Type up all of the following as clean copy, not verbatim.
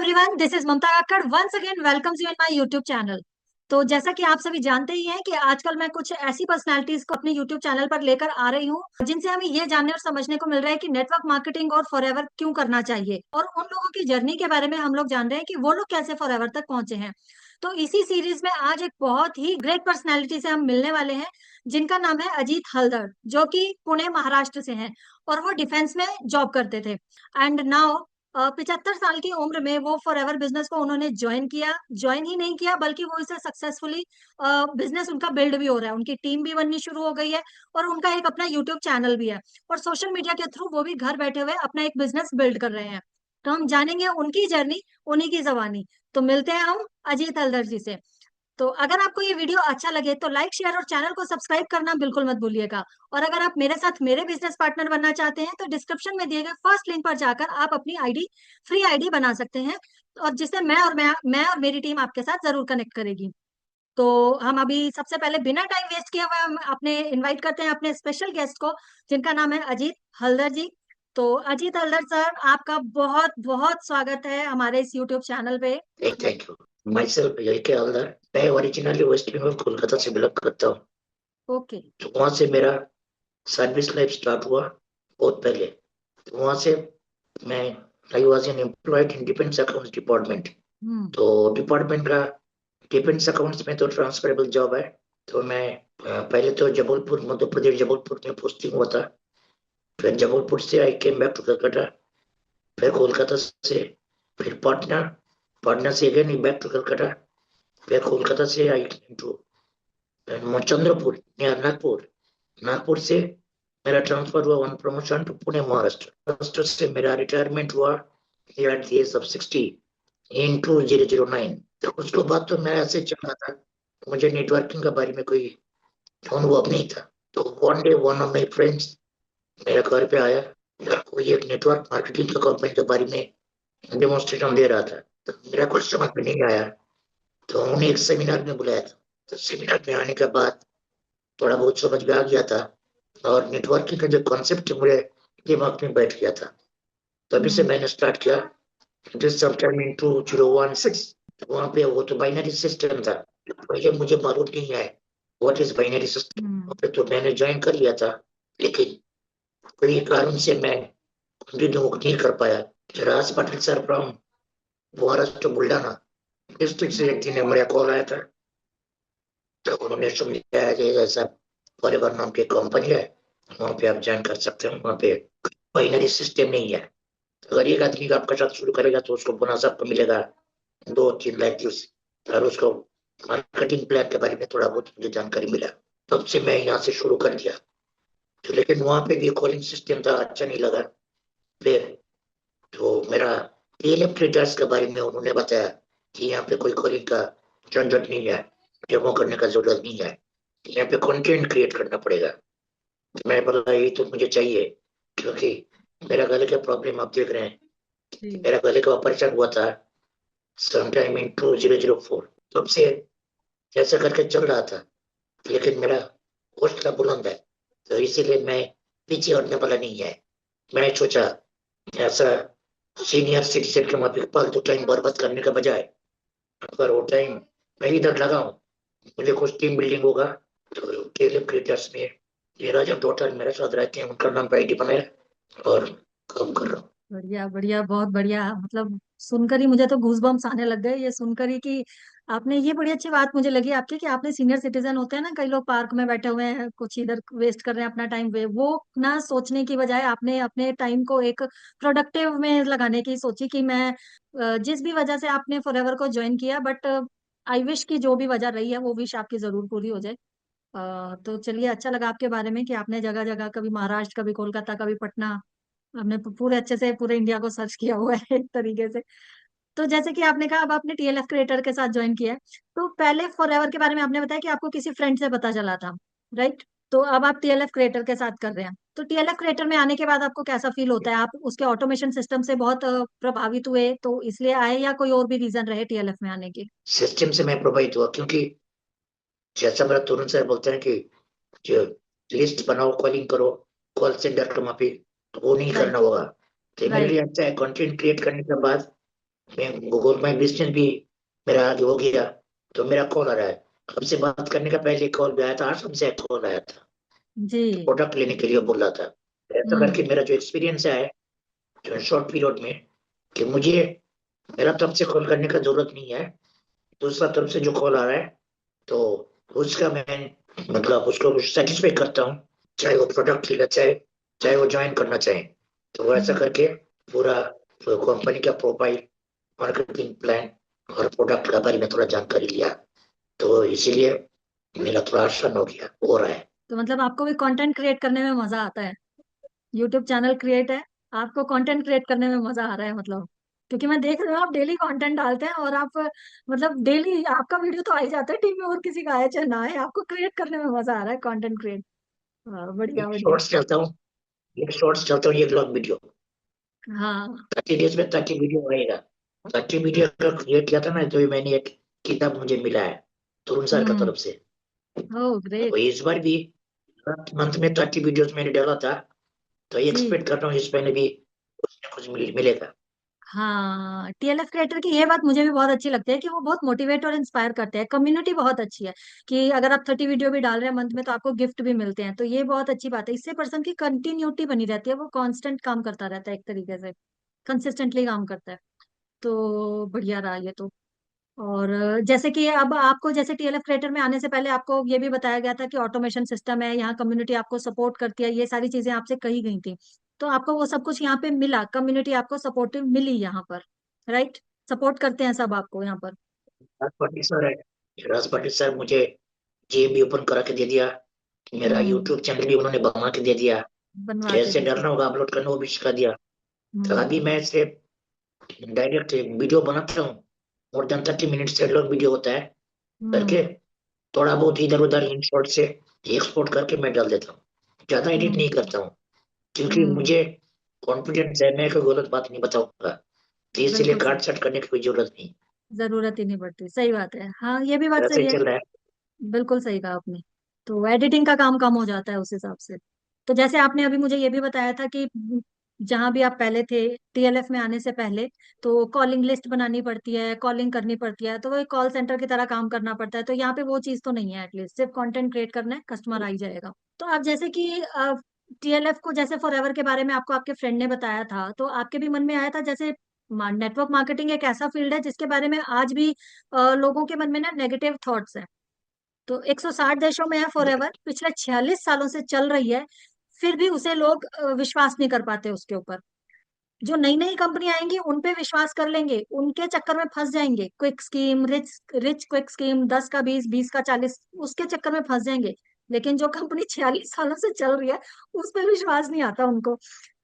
Everyone, this is Mamta Kakad once again welcomes you in my YouTube channel. तो जैसा कि आप सभी जानते ही हैं कि आजकल मैं कुछ ऐसी पर्सनालिटीज को अपने यूट्यूब चैनल पर लेकर आ रही हूँ जिनसे हमें ये जानने और समझने को मिल रहा है कि नेटवर्क मार्केटिंग और फॉरएवर क्यों करना चाहिए, और उन लोगों की जर्नी के बारे में हम लोग जान रहे हैं कि वो लोग कैसे फॉरएवर तक पहुंचे हैं। तो इसी सीरीज में आज एक बहुत ही ग्रेट पर्सनैलिटी से हम मिलने वाले हैं जिनका नाम है अजीत हल्दर, जो कि पुणे महाराष्ट्र से हैं और वो डिफेंस में जॉब करते थे। एंड नाउ 75 साल की उम्र में वो फॉरएवर बिजनेस को उन्होंने ज्वाइन ही नहीं किया, बल्कि वो इसे सक्सेसफुली बिजनेस उनका बिल्ड भी हो रहा है, उनकी टीम भी बननी शुरू हो गई है और उनका एक अपना यूट्यूब चैनल भी है। और सोशल मीडिया के थ्रू वो भी घर बैठे हुए अपना एक बिजनेस बिल्ड कर रहे हैं। तो हम जानेंगे उनकी जर्नी, उन्हीं की जबानी। तो मिलते हैं हम अजीत हल्दर जी से। तो अगर आपको ये वीडियो अच्छा लगे तो लाइक, शेयर और चैनल को सब्सक्राइब करना बिल्कुल मत भूलिएगा। और अगर आप मेरे साथ मेरे बिजनेस पार्टनर बनना चाहते हैं तो डिस्क्रिप्शन में दिए गए फर्स्ट लिंक पर जाकर आप अपनी फ्री आईडी बना सकते हैं, और जिससे मैं और मेरी टीम आपके साथ जरूर कनेक्ट करेगी। तो हम अभी सबसे पहले बिना टाइम वेस्ट किए हुए हम अपने इनवाइट करते हैं अपने स्पेशल गेस्ट को, जिनका नाम है अजीत हल्दर जी। तो अजीत हल्दर सर, आपका बहुत बहुत स्वागत है हमारे इस यूट्यूब चैनल पे। Thank you. माई सेल्फ के हवलदार। मैं ओरिजिनली वेस्ट बंगाल कोलकाता से बिलोंग करता हूँ। ओके। तो वहां से मेरा सर्विस लाइफ स्टार्ट हुआ बहुत पहले। तो वहां से मैं I was an employed in defence accounts department. Hmm. तो डिपार्टमेंट का डिफेंस अकाउंट्स में तो ट्रांसफरेबल जॉब है। तो मैं पहले तो जबलपुर, मध्य प्रदेश जबलपुर में पोस्टिंग हुआ था। फिर जबलपुर से आई केम बैक टू कलकत्ता। फिर कोलकाता से, फिर पटना, पटना से अगेन बैक टू कलकत्ता। फिर कोलकाता से I to Chandrapur near Nagpur. Nagpur से मेरा ट्रांसफर हुआ on promotion to Pune Maharashtra. Maharashtra से मेरा रिटायरमेंट हुआ at the age of 60 in 2009। तो उसके बाद तो मैं ऐसे चल रहा था, मुझे नेटवर्किंग के बारे में कोई अनुभव नहीं था। तो one day one of my friends मेरे घर पे आया, कोई एक नेटवर्क मार्केटिंग के कंपनी के बारे में डेमोन्स्ट्रेशन दे रहा था। तो मेरा कुछ समझ में नहीं आया, तो उन्हें एक सेमिनार में बुलाया था। तो सेमिनार में आने के बाद थोड़ा बहुत समझ में आ गया था, और नेटवर्किंग का जो कॉन्सेप्ट मुझे दिमाग में बैठ गया था। तभी से हम्म। मैंने स्टार्ट किया दिस समटाइम इन 2016। वहाँ पे वो तो बाइनरी सिस्टम था, पहले मुझे मालूम नहीं है व्हाट इज बाइनरी सिस्टम। हम्म। वहाँ पे तो मैंने ज्वाइन कर लिया था, लेकिन कोई कारण से मैं कंटिन्यू नहीं कर पाया। Raj Patil sir from Maharashtra Buldhana district से एक दिन मेरा कॉल आया था। तो उन्होंने समझाया कि ऐसा फॉरएवर नाम की कंपनी है, वहाँ पे आप ज्वाइन कर सकते हो। वहाँ पे बाइनरी सिस्टम नहीं है। अगर एक आदमी का आपका साथ शुरू करेगा तो उसको बोनस आपको मिलेगा 2-3 लाख की। और उसको मार्केटिंग प्लान के बारे में थोड़ा बहुत मुझे जानकारी मिला, तब से मैं यहाँ से शुरू कर दिया। तो लेकिन वहाँ पे भी कॉलिंग सिस्टम था, अच्छा नहीं लगा। फिर तो मेरा टीएलएफ ट्रेडर्स के बारे में उन्होंने बताया कि यहाँ पे कोई कॉलिंग का झंझट नहीं है, डेमो करने का जरूरत नहीं है, यहाँ पे कंटेंट क्रिएट करना पड़ेगा। तो मैं बोला ये तो मुझे चाहिए, क्योंकि मेरा गले का प्रॉब्लम आप देख रहे हैं। जी। मेरा गले का ऑपरेशन हुआ था समटाइम इन 2004। तब से ऐसा करके चल रहा था, लेकिन मेरा हौसला बुलंद है, तो इसीलिए मैं पीछे हटने वाला नहीं है। मैंने सोचा ऐसा सीनियर सिटीजन के माफी फालतू टाइम बर्बाद करने का बजाय अगर वो टाइम मैं इधर लगाऊं, मुझे कुछ टीम बिल्डिंग होगा। तो टेलीम क्रिएटर्स में ये राजा डॉटर मेरे साथ रहते हैं, उनका नाम पे आईडी बनाया और काम कर रहा हूँ। बढ़िया बढ़िया, बहुत बढ़िया। मतलब सुनकर ही मुझे तो गूज बम्स आने लग गए, ये सुनकर ही कि आपने, ये बड़ी अच्छी बात मुझे लगी आपकी कि आपने, सीनियर सिटीजन होते हैं ना, कई लोग पार्क में बैठे हुए हैं, कुछ इधर वेस्ट कर रहे हैं अपना टाइम, वे वो ना सोचने की बजाय आपने अपने टाइम को एक प्रोडक्टिव में लगाने की सोची कि मैं जिस भी वजह से आपने फॉरएवर को ज्वाइन किया, बट आई विश की जो भी वजह रही है वो विश आपकी जरूर पूरी हो जाए। तो चलिए, अच्छा लगा आपके बारे में कि आपने जगह जगह, कभी महाराष्ट्र, कभी कोलकाता, कभी पटना, आपने पूरे अच्छे से पूरे इंडिया को सर्च किया हुआ है एक तरीके से। तो जैसे कि आपने कहा अब आपने टीएलएफ क्रिएटर के साथ ज्वाइन किया है, तो पहले फॉरएवर के बारे में आपने बताया कि आपको किसी फ्रेंड से पता चला था, राइट? तो अब आप टीएलएफ क्रिएटर के साथ कर रहे हैं, तो टीएलएफ क्रिएटर में आने के बाद आपको कैसा फील होता है? आप उसके ऑटोमेशन सिस्टम से बहुत प्रभावित हुए तो इसलिए आए, या कोई और भी रीजन रहे टीएलएफ में आने के? सिस्टम से मैं प्रभावित हुआ, क्योंकि जैसा मेरा तुरंत सर बोलते हैं कि जो लिस्ट बनाओ, कॉलिंग करो, कॉल सेंटर का माफी, तो वो नहीं करना राइट। होगा। तो मेरे राइट। लिए अच्छा है कंटेंट क्रिएट करने के बाद मैं गूगल माई बिजनेस भी मेरा आगे हो गया। तो मेरा कॉल आ रहा है, आपसे बात करने का पहले कॉल भी आया था, आसाम से कॉल आया था, तो जी। प्रोडक्ट लेने के लिए बोल रहा था। ऐसा हम्म। करके मेरा जो एक्सपीरियंस है जो शॉर्ट पीरियड में, कि मुझे मेरा तरफ से कॉल करने का जरूरत नहीं है, दूसरा तरफ से जो कॉल आ रहा है तो उसका मैं मतलब उसको सेटिस्फाई करता हूँ, चाहे वो प्रोडक्ट लेना चाहे, चाहे वो ज्वाइन करना चाहे। तो वो ऐसा हम्म। करके पूरा कंपनी का प्रोफाइल, मार्केटिंग प्लान और प्रोडक्ट के बारे में थोड़ा जानकारी लिया, तो इसीलिए मेरा थोड़ा आसान हो रहा है। तो मतलब आपको भी कंटेंट क्रिएट करने में मजा आता है? यूट्यूब चैनल क्रिएट है, आपको कंटेंट क्रिएट करने में मजा आ रहा है मतलब? क्योंकि मैं देख रही हूँ आप डेली कंटेंट डालते हैं और आप मतलब डेली आपका वीडियो तो आ ही जाता है, टीम में और किसी का आए चाहे ना आए, आपको क्रिएट करने में मजा आ रहा है कंटेंट क्रिएट। बढ़िया एक बढ़िया। शॉर्ट्स चलता हूँ, एक शॉर्ट्स चलता हूँ, एक लॉन्ग वीडियो, हाँ। 30 डेज में 30 वीडियो आएगा। 30 वीडियो अगर क्रिएट किया था ना, तो ये मैंने एक किताब मुझे मिला है तरुण सर का हम्म। तरफ से। ओह तो ग्रेट। इस बार भी मंथ में 30 वीडियोस मैंने डाला था, तो ये जी। एक्सपेक्ट कर रहा हूँ इस महीने भी कुछ ना कुछ मिलेगा। हाँ, टीएलएफ क्रिएटर की ये बात मुझे भी बहुत अच्छी लगती है कि वो बहुत मोटिवेट और इंस्पायर करते हैं, कम्युनिटी बहुत अच्छी है कि अगर आप 30 वीडियो भी डाल रहे हैं मंथ में तो आपको गिफ्ट भी मिलते हैं, तो ये बहुत अच्छी बात है। इससे पर्सन की कंटिन्यूटी बनी रहती है, वो कांस्टेंट काम करता रहता है, एक तरीके से कंसिस्टेंटली काम करता है। तो बढ़िया रहा ये तो। और जैसे कि अब आपको जैसे टीएलएफ क्रिएटर में आने से पहले आपको ये भी बताया गया था कि ऑटोमेशन सिस्टम है, यहाँ कम्युनिटी आपको सपोर्ट करती है, ये सारी चीजें आपसे कही गई थी। तो आपको वो सब कुछ यहाँ पे मिला, कम्युनिटी आपको सपोर्टिव मिली यहाँ पर, राइट? सपोर्ट करते हैं सब आपको यहाँ पर। राज पाटिल सर है, राज पाटिल सर मुझे जिम भी ओपन करा के दे दिया, मेरा हम्म। यूट्यूब चैनल भी उन्होंने बना के दे दिया, बनवा के कैसे दीजिए। डरना होगा अपलोड करना वो भी सिखा दिया। तो हम्म। अभी मैं सिर्फ डायरेक्ट वीडियो बनाता हूँ, मोर देन 30 मिनट से लॉन्ग वीडियो होता है हम्म। करके, थोड़ा बहुत इधर उधर इन शॉर्ट से एक्सपोर्ट करके मैं डाल देता हूँ, ज्यादा एडिट नहीं हम्म। करता हूँ, क्योंकि हम्म। मुझे कॉन्फिडेंस है मैं कोई गलत बात नहीं बताऊंगा, तो इसलिए बिल्कुल सही। काट छाट करने की कोई जरूरत नहीं। जरूरत ही नहीं पड़ती, सही बात है, हाँ ये भी बात ऐसा सही ही है। चल रहा है। बिल्कुल सही कहा आपने। तो एडिटिंग का काम कम हो जाता है उस हिसाब से। तो जैसे आपने अभी मुझे ये भी बताया था कि जहां भी आप पहले थे टीएलएफ में आने से पहले, तो कॉलिंग लिस्ट बनानी पड़ती है, कॉलिंग करनी पड़ती है, तो वो कॉल सेंटर की तरह काम करना पड़ता है, तो यहाँ पे वो चीज तो नहीं है, एटलीस्ट सिर्फ कंटेंट क्रिएट करना है, कस्टमर आ ही जाएगा। तो आप जैसे कि टीएलएफ को जैसे फॉरएवर के बारे में आपको आपके फ्रेंड ने बताया था, तो आपके भी मन में आया था जैसे नेटवर्क मार्केटिंग एक ऐसा फील्ड है जिसके बारे में आज भी लोगों के मन में ना नेगेटिव थॉट्स हैं। तो 160 देशों में है फॉरएवर, पिछले 46 सालों से चल रही है, फिर भी उसे लोग विश्वास नहीं कर पाते उसके ऊपर। जो नई नई कंपनी आएंगी उन पे विश्वास कर लेंगे, उनके चक्कर में फंस जाएंगे, quick scheme, rich rich quick scheme, 10 का 20, 20 का 40, उसके चक्कर में फंस जाएंगे। लेकिन जो कंपनी 46 सालों से चल रही है उस पर विश्वास नहीं आता उनको।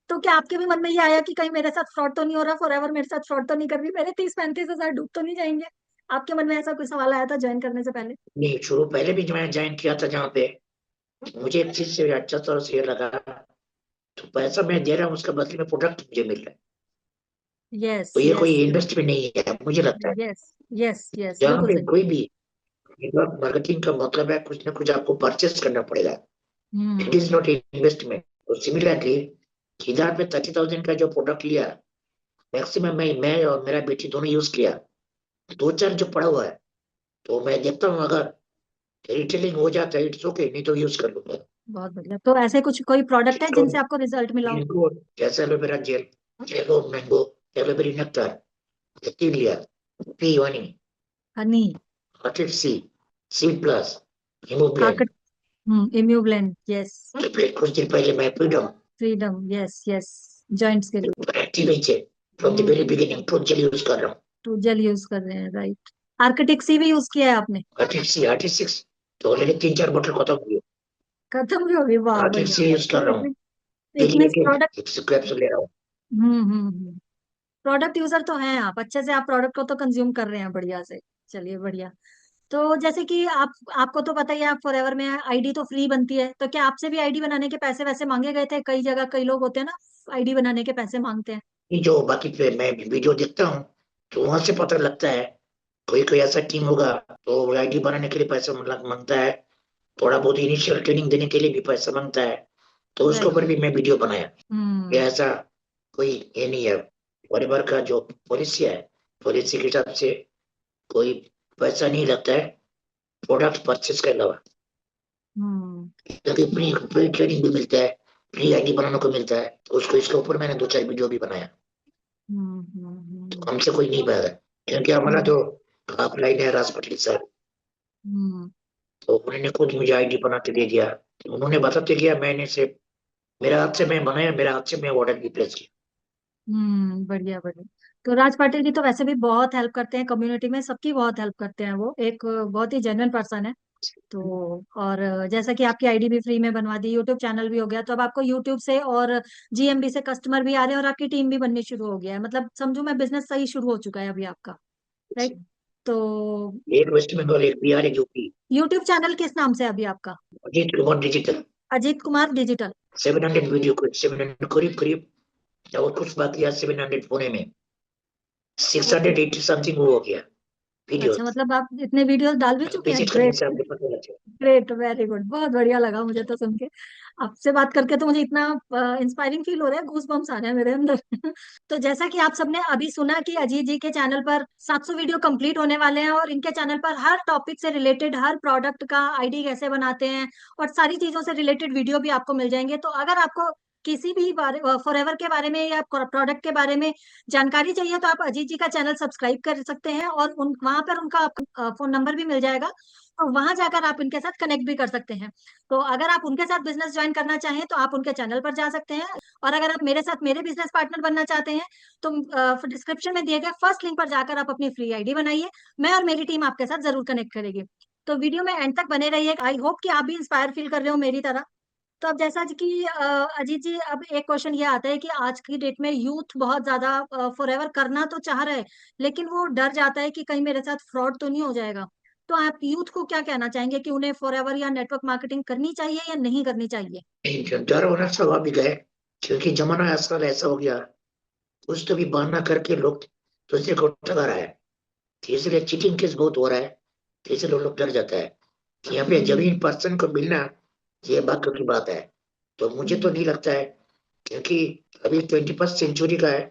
तो क्या आपके भी मन में ये आया कि कहीं मेरे साथ फ्रॉड तो नहीं हो रहा, फॉरएवर मेरे साथ फ्रॉड तो नहीं कर रही, मेरे 30-35 हजार डूब तो नहीं जाएंगे? आपके मन में ऐसा कोई सवाल आया था ज्वाइन करने से पहले? नहीं, शुरू पहले भी जो मैं ज्वाइन किया था जहाँ पे, मुझे एक चीज से अच्छा तरह से ये लगा, तो पैसा मैं दे रहा हूँ उसका बदले में प्रोडक्ट मुझे मिल रहा है, यस तो ये कोई यस। इन्वेस्टमेंट नहीं है मुझे लगता है। यस यस यस, जहाँ बिल्कुल पे सही। कोई भी नेटवर्क मार्केटिंग का मतलब है कुछ ना कुछ आपको परचेस करना पड़ेगा, it hmm. Is not investment. तो सिमिलरली किधर पे 30,000 का जो प्रोडक्ट लिया, मैक्सिमम मैं और मेरा बेटी दोनों यूज किया, दो चार जो पड़ा हुआ है, तो मैं देखता हूँ अगर रिटेलिंग हो जाता है इट्स ओके, नहीं तो यूज कर लूंगा। बहुत बढ़िया। तो ऐसे कुछ कोई प्रोडक्ट है तो जिनसे आपको रिजल्ट मिला हो? मैंगो, जैसे एलोवेरा जेल, जेलो मैंगो, एलोवेरी नेक्टर, ये तीन लिया, पी वानी, हनी। हर्टेड सी, सी प्लस, हिमोब्लेंड। आर्कट। इम्यूब्लेंट, यस। फिर कुछ दिन पहले मैं freedom, freedom, yes yes. Joints के लिए। एक्टिव है, from the very beginning truth gel use कर रहा हूँ। टू जेल यूज कर रहे हैं, राइट? आर्किटेक्ट सी भी यूज किया है आपने? हर्टेड सी, हर्टेड सिक्स, तो ऑलरेडी 3-4 बोतल खत्म हुई। खत्म भी होगी, वाह हर्टेड बढ़िया। सी यूज कर तो रहा हूँ, इतने डेली प्रोडक्ट। एक कैप्सूल ले रहा हूँ। प्रोडक्ट यूजर तो हैं आप, अच्छे से आप प्रोडक्ट को तो कंज्यूम कर रहे हैं बढ़िया से। चलिए बढ़िया। तो जैसे कि आप, आपको तो पता ही है आप फॉरएवर में आईडी तो फ्री बनती है, तो क्या आपसे भी आईडी बनाने के पैसे वैसे मांगे गए थे? कई जगह कई लोग होते हैं ना, आईडी बनाने के पैसे मांगते हैं। ये जो बाकी पे मैं वीडियो देखता हूँ, तो वहां से पता लगता है कोई कोई ऐसा टीम होगा तो आईडी बनाने के लिए पैसा मांगता है, थोड़ा बहुत इनिशियल ट्रेनिंग देने के लिए भी पैसा मांगता है, तो उसके राइट। ऊपर भी मैं वीडियो बनाया। ये हम्म। ऐसा कोई ये नहीं है, परिवार का जो पॉलिसी है पॉलिसी के हिसाब से कोई पैसा नहीं लगता है प्रोडक्ट परचेस के अलावा, हम्म क्योंकि फ्री फ्री ट्रेनिंग भी मिलता है, फ्री आईडी बनाने को मिलता है, तो उसको इसके ऊपर मैंने 2-4 वीडियो भी बनाया। तो हम्म हमसे कोई नहीं बनाया, क्योंकि हमारा हम्म जो अपलाइन है राज पटेल सर, हम्म तो उन्होंने खुद मुझे आईडी बना के दे दिया। उन्होंने बताते किया, मैंने से मेरे हाथ से मैं बनाया, मेरे हाथ से मैं ऑर्डर भी प्लेस किया। बढ़िया बढ़िया। तो राज पाटिल जी तो वैसे भी बहुत हेल्प करते हैं कम्युनिटी में, सबकी बहुत हेल्प करते हैं, वो एक बहुत ही जेन्युइन पर्सन है। तो और जैसा कि आपकी आईडी भी फ्री में बनवा दी, यूट्यूब चैनल भी हो गया, तो अब आपको यूट्यूब से और जीएमबी से कस्टमर भी आ रहे हैं और आपकी टीम भी बननी शुरू हो गया है, मतलब समझो मैं बिजनेस सही शुरू हो चुका है अभी आपका, राइट? तो एक वेस्ट बंगाल, एक बिहार, एक यूपी। यूट्यूब चैनल किस नाम से है अभी आपका? Ajit Kumar digital. Ajit Kumar digital. 700 video को 700 करीब करीब, और कुछ बाकी है 700 पुणे में, ओके। 680 समथिंग वो हो गया वीडियो। अच्छा, मतलब आप इतने वीडियोस डाल भी चुके हैं, विजिट करने ग्रेट। से आपको पता लग जाएगा। ग्रेट, वेरी गुड, बहुत बढ़िया लगा मुझे तो सुन के। आपसे बात करके तो मुझे इतना इंस्पायरिंग फील हो रहा है, गूज बम्स आ रहे हैं मेरे अंदर। तो जैसा कि आप सबने अभी सुना कि अजीत जी के चैनल पर 700 वीडियो कंप्लीट होने वाले हैं, और इनके चैनल पर हर टॉपिक से रिलेटेड, हर प्रोडक्ट का आईडी कैसे बनाते हैं और सारी चीजों से रिलेटेड वीडियो भी आपको मिल जाएंगे। तो अगर आपको किसी भी बारे फॉरएवर के बारे में या प्रोडक्ट के बारे में जानकारी चाहिए, तो आप अजीत जी का चैनल सब्सक्राइब कर सकते हैं, और उन वहां पर उनका फोन नंबर भी मिल जाएगा, और वहां जाकर आप उनके साथ कनेक्ट भी कर सकते हैं। तो अगर आप उनके साथ बिजनेस ज्वाइन करना चाहें तो आप उनके चैनल पर जा सकते हैं, और अगर आप मेरे साथ मेरे बिजनेस पार्टनर बनना चाहते हैं तो डिस्क्रिप्शन में दिए गए फर्स्ट लिंक पर जाकर आप अपनी फ्री आईडी बनाइए। मैं और मेरी टीम आपके साथ जरूर कनेक्ट करेगी। तो वीडियो में एंड तक बने रहिए, आई होप कि आप भी इंस्पायर फील कर रहे हो मेरी तरह। तो अब जैसा कि अजीत जी, अब एक क्वेश्चन ये आता है कि आज की डेट में यूथ बहुत ज्यादा फॉरएवर करना तो चाह रहे हैं, लेकिन वो डर जाता है कि कहीं मेरे साथ फ्रॉड तो नहीं हो जाएगा। तो आप यूथ को क्या कहना चाहेंगे कि उन्हें फॉरएवर या नेटवर्क मार्केटिंग करनी चाहिए या नहीं करनी चाहिए? जो डर होना स्वाभाविक है, क्योंकि जमाना आजकल ऐसा हो गया, कुछ तो भी बहाना करके लोग दूसरे को ठगा रहा है। तो इसलिए चीटिंग केस बहुत हो रहा है, तो इसलिए लोग डर जाता है कि यहाँ पे हम्म जमीन पर्सन को मिलना, ये बात की बात है। तो मुझे तो हम्म नहीं लगता है, क्योंकि अभी 21st सेंचुरी का है,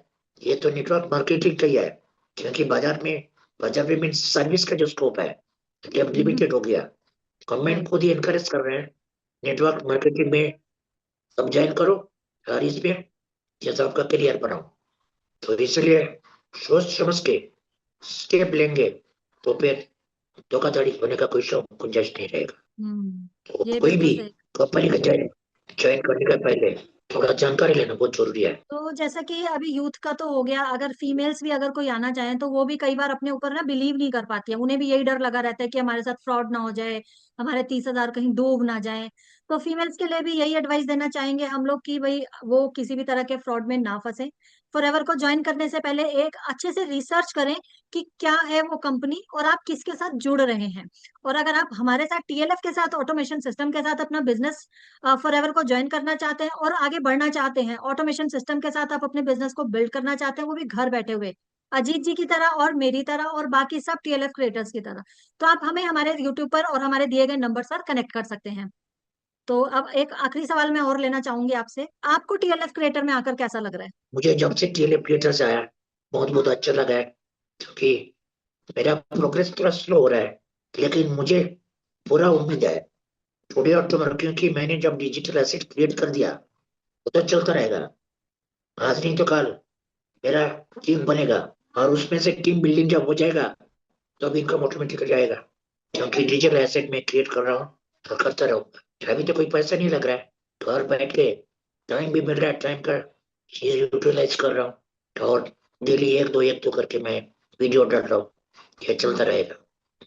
ये तो नेटवर्क मार्केटिंग का ही है। क्योंकि बाजार में मीन्स सर्विस का जो स्कोप है अब हम्म, लिमिटेड हो गया। Government right. खुद ही इनकरेज कर रहे हैं नेटवर्क मार्केटिंग में, सब ज्वाइन करो और इसमें जैसा आपका करियर बनाओ। तो इसलिए सोच समझ के स्टेप लेंगे, तो फिर धोखाधड़ी होने का कोई गुंजाइश नहीं रहेगा। तो ये कोई बिल्कुल भी सही। कंपनी का ज्वाइन ज्वाइन करने का पहले थोड़ा जानकारी लेना बहुत जरूरी है। तो जैसा कि अभी यूथ का तो हो गया, अगर फीमेल्स भी अगर कोई आना चाहे तो वो भी कई बार अपने ऊपर ना बिलीव नहीं कर पाती है, उन्हें भी यही डर लगा रहता है कि हमारे साथ फ्रॉड ना हो जाए, हमारे 30,000 कहीं डूब ना जाए। तो फीमेल्स के लिए भी यही एडवाइस देना चाहेंगे हम लोग कि भाई वो किसी भी तरह के फ्रॉड में ना फंसे। फॉरएवर को ज्वाइन करने से पहले एक अच्छे से रिसर्च करें कि क्या है वो कंपनी और आप किसके साथ जुड़ रहे हैं। और अगर आप हमारे साथ टीएलएफ के साथ, ऑटोमेशन सिस्टम के साथ अपना बिजनेस फॉरएवर को ज्वाइन करना चाहते हैं और आगे बढ़ना चाहते हैं, ऑटोमेशन सिस्टम के साथ आप अपने बिजनेस को बिल्ड करना चाहते हैं, वो भी घर बैठे हुए, अजीत जी की तरह और मेरी तरह और बाकी सब टीएलएफ क्रिएटर्स की तरह, तो आप हमें हमारे यूट्यूब पर और हमारे दिए गए नंबर पर कनेक्ट कर सकते हैं। तो अब एक आखिरी सवाल मैं और लेना चाहूंगी आपसे, आपको टीएलएफ क्रिएटर में आकर कैसा लग रहा है? मुझे जब से टीएलएफ क्रिएटर से आया, बहुत बहुत अच्छा लगा है। क्योंकि मेरा प्रोग्रेस थोड़ा स्लो हो रहा है, लेकिन मुझे पूरा उम्मीद है थोड़ी और तो, क्योंकि मैंने जब डिजिटल एसेट क्रिएट कर दिया, वो तो चलता रहेगा। आज नहीं तो कल मेरा टीम बनेगा, और उसमें से टीम बिल्डिंग जब हो जाएगा तो अब इनकम ऑटोमेटिक जाएगा। क्योंकि डिजिटल एसेट में क्रिएट कर रहा हूँ और करता रहूंगा, अभी तो कोई पैसा नहीं लग रहा है, घर बैठ के टाइम भी मिल रहा है, टाइम का चीज यूटिलाइज कर रहा हूँ, और डेली एक दो करके मैं वीडियो डाल रहा हूँ। ये चलता रहेगा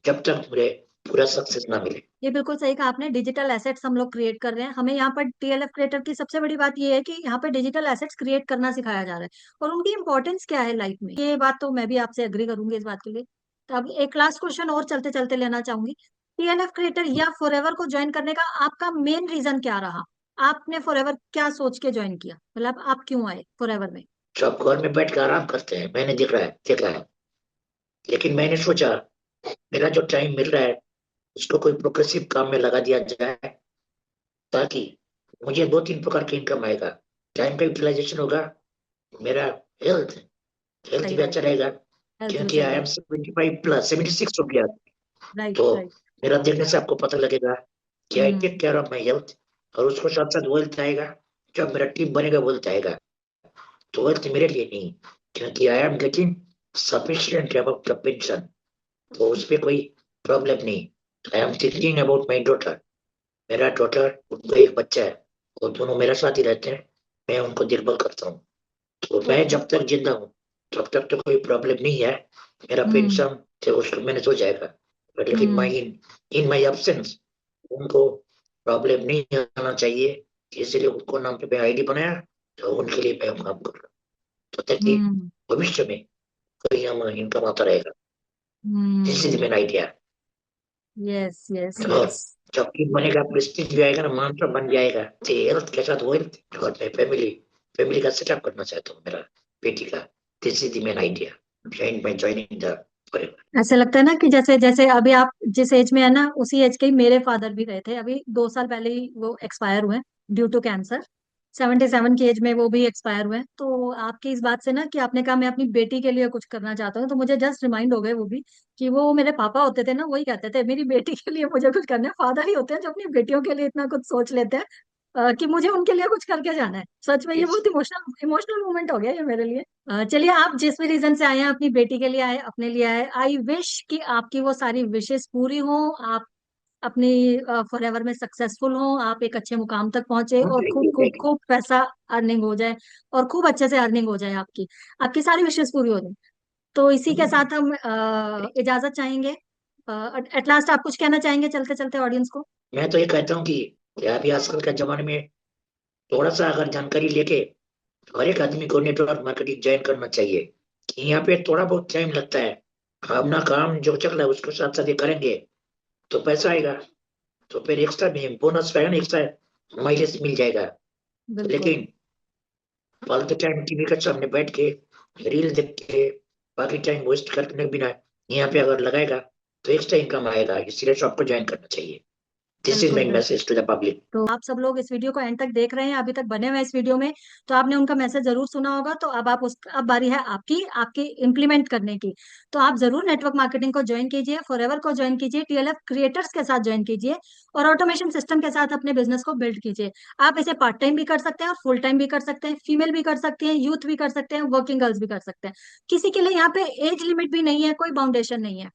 जब तक मुझे पूरा सक्सेस ना मिले। ये बिल्कुल सही कहा आपने, डिजिटल एसेट्स हम लोग क्रिएट कर रहे हैं, हमें यहाँ पर टीएलएफ क्रिएटर की सबसे बड़ी बात ये है कि यहाँ पे डिजिटल एसेट्स क्रिएट करना सिखाया जा रहा है और उनकी इंपॉर्टेंस क्या है लाइफ में, ये बात तो मैं भी आपसे एग्री करूंगी इस बात के लिए। तो अब एक लास्ट क्वेश्चन और चलते चलते लेना चाहूंगी, टीएलएफ क्रिएटर या फॉरएवर को ज्वाइन करने का आपका मेन रीजन क्या रहा? आपने फॉरएवर क्या सोच के ज्वाइन किया, मतलब आप क्यों आए फॉरएवर में? सब घर में बैठ के आराम करते हैं, मैंने देखा है, लेकिन मैंने सोचा मेरा जो टाइम मिल रहा है उसको कोई प्रोग्रेसिव काम में लगा दिया जाए, ताकि मुझे 2-3 प्रकार की इनकम आएगा। टाइम का यूटिलाइजेशन होगा, मेरा हेल्थ हेल्थ सही भी बात अच्छा है। रहेगा, बिल्कुल क्योंकि आई सही एम है। 75 प्लस, 76 हो गया। राइट तो राइट। मेरा देखने से आपको पता लगेगा कि I hmm take care of my health, और उसको साथ साथ वेल्थ आएगा। जब मेरा टीम बनेगा वेल्थ आएगा। तो वेल्थ मेरे लिए नहीं, क्योंकि I am getting sufficient about the pension, तो उस पे कोई प्रॉब्लम नहीं। I am thinking about my daughter. मेरा डॉटर, उनको एक बच्चा है, वो दोनों मेरे साथ ही रहते हैं। मैं उनको देखभाल करता हूँ। तो मैं ओके। जब तक जिंदा हूँ तब तक तो कोई प्रॉब्लम नहीं है। मेरा हम्म पेंशन से उसको मैनेज हो जाएगा। बट लेकिन हम्म माई इन माई एब्सेंस उनको प्रॉब्लम नहीं आना चाहिए, इसलिए उनको नाम पे मैं आईडी बनाया। तो उनके लिए मैं काम कर रहा हूँ, तो ताकि हम्म भविष्य में कोई हम इनकम आता रहेगा। This is hmm. Main idea. Yes yes और यस। जब टीम बनेगा, प्रेस्टीज भी आएगा ना, मान सम्मान बन जाएगा। हेल्थ के साथ वेल्थ, और मैं फैमिली फैमिली का सेटअप करना चाहता हूँ मेरा बेटी का। This is main idea behind my joining the forever. ऐसे लगता है ना कि जैसे जैसे अभी आप जिस एज में है ना, उसी एज के ही मेरे फादर भी रहे थे। अभी 2 साल पहले ही वो एक्सपायर हुए ड्यू टू कैंसर। 77 की एज में वो भी एक्सपायर हुए। तो आपकी इस बात से ना कि आपने कहा मैं अपनी बेटी के लिए कुछ करना चाहता हूँ, तो मुझे जस्ट रिमाइंड हो गए वो भी कि वो मेरे पापा होते थे ना, वही कहते थे मेरी बेटी के लिए मुझे कुछ करना है। फादर ही होते हैं जो अपनी बेटियों के लिए इतना कुछ सोच लेते हैं कि मुझे उनके लिए कुछ करके जाना है। सच में ये Yes. बहुत इमोशनल इमोशनल मोमेंट हो गया ये मेरे लिए। चलिए, आप जिस भी रीजन से आए हैं, अपनी बेटी के लिए आए, अपने लिए आए, आई विश कि आपकी वो सारी विशेष पूरी हो। आप अपनी फॉर एवर में सक्सेसफुल हो, आप एक अच्छे मुकाम तक पहुंचे और Thank खूब you, खूब thank you. खूब पैसा अर्निंग हो जाए, और खूब अच्छे से अर्निंग हो जाए आपकी। आपकी सारी विशेष पूरी हो जाए। तो इसी के साथ हम इजाजत चाहेंगे। एट लास्ट आप कुछ कहना चाहेंगे चलते चलते ऑडियंस को? मैं तो ये कहता हूँ कि अभी आजकल के जमाने में थोड़ा सा अगर जानकारी लेके हर एक आदमी को नेटवर्क मार्केटिंग ज्वाइन करना चाहिए। कि यहाँ पे थोड़ा बहुत टाइम लगता है, अपना काम जो चल रहा है उसको साथ साथ ये करेंगे तो पैसा आएगा। तो फिर एक्स्ट्रा में बोनस पाएगा ना, एक्स्ट्रा माइलेज मिल जाएगा। बिल्कुल। लेकिन फालतू टाइम टीवी के सामने बैठ के रील देख के बाकी टाइम वेस्ट करने के बिना यहाँ पे अगर लगाएगा तो एक्स्ट्रा इनकम आएगा, इसलिए सबको ज्वाइन करना चाहिए। दिस इज बिल्कुल माई बिल्कुल। Message to the public. तो आप सब लोग इस वीडियो को एंड तक देख रहे हैं, अभी तक बने हुए हैं इस वीडियो में, तो आपने उनका मैसेज जरूर सुना होगा। तो अब आप उस अब बारी है आपकी आपकी इम्प्लीमेंट करने की। तो आप जरूर नेटवर्क मार्केटिंग को ज्वाइन कीजिए, फॉरएवर को ज्वाइन कीजिए, टीएलएफ क्रिएटर्स के साथ ज्वाइन कीजिए, और ऑटोमेशन सिस्टम के साथ अपने बिजनेस को बिल्ड कीजिए। आप इसे पार्ट टाइम भी कर सकते हैं और फुल टाइम भी कर सकते हैं, फीमेल भी कर सकते हैं, यूथ भी कर सकते हैं, वर्किंग गर्ल्स भी कर सकते हैं। किसी के लिए यहाँ पे एज लिमिट भी नहीं है, कोई बाउंडेशन नहीं है।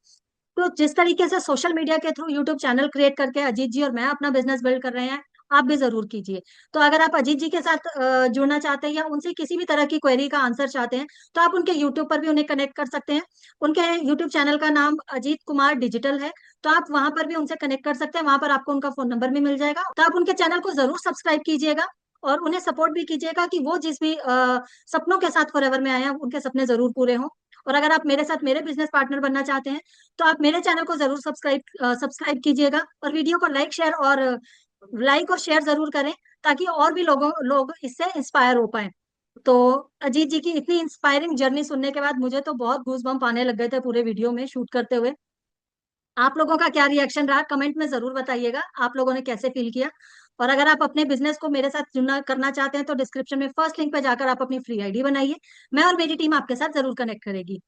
तो जिस तरीके से सोशल मीडिया के थ्रू यूट्यूब चैनल क्रिएट करके अजीत जी और मैं अपना बिजनेस बिल्ड कर रहे हैं, आप भी जरूर कीजिए। तो अगर आप अजीत जी के साथ जुड़ना चाहते हैं या उनसे किसी भी तरह की क्वेरी का आंसर चाहते हैं, तो आप उनके यूट्यूब पर भी उन्हें कनेक्ट कर सकते हैं। उनके यूट्यूब चैनल का नाम अजीत कुमार डिजिटल है। तो आप वहां पर भी उनसे कनेक्ट कर सकते हैं, वहां पर आपको उनका फोन नंबर भी मिल जाएगा। तो आप उनके चैनल को जरूर सब्सक्राइब कीजिएगा और उन्हें सपोर्ट भी कीजिएगा कि वो जिस भी सपनों के साथ फॉरएवर में आए हैं उनके सपने जरूर पूरे हों। और अगर आप मेरे साथ मेरे बिजनेस पार्टनर बनना चाहते हैं, तो आप मेरे चैनल को जरूर सब्सक्राइब कीजिएगा, और वीडियो को लाइक और शेयर जरूर करें, ताकि और भी लोग इससे इंस्पायर हो पाए। तो अजीत जी की इतनी इंस्पायरिंग जर्नी सुनने के बाद मुझे तो बहुत गूज बम्प आने लग गए थे पूरे वीडियो में शूट करते हुए। आप लोगों का क्या रिएक्शन रहा, कमेंट में जरूर बताइएगा, आप लोगों ने कैसे फील किया। और अगर आप अपने बिजनेस को मेरे साथ जुड़ना करना चाहते हैं, तो डिस्क्रिप्शन में फर्स्ट लिंक पे जाकर आप अपनी फ्री आईडी बनाइए। मैं और मेरी टीम आपके साथ जरूर कनेक्ट करेगी।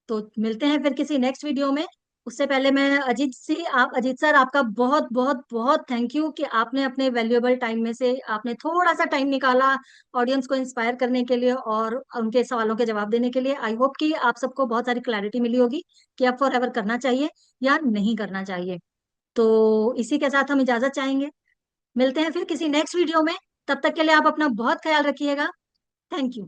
तो मिलते हैं फिर किसी नेक्स्ट वीडियो में। उससे पहले मैं अजीत सर, आपका बहुत बहुत बहुत थैंक यू कि आपने अपने वैल्यूएबल टाइम में से आपने थोड़ा सा टाइम निकाला ऑडियंस को इंस्पायर करने के लिए और उनके सवालों के जवाब देने के लिए। आई होप कि आप सबको बहुत सारी क्लैरिटी मिली होगी कि अब फॉर एवर करना चाहिए या नहीं करना चाहिए। तो इसी के साथ हम इजाजत चाहेंगे। मिलते हैं फिर किसी नेक्स्ट वीडियो में। तब तक के लिए आप अपना बहुत ख्याल रखिएगा। Thank you.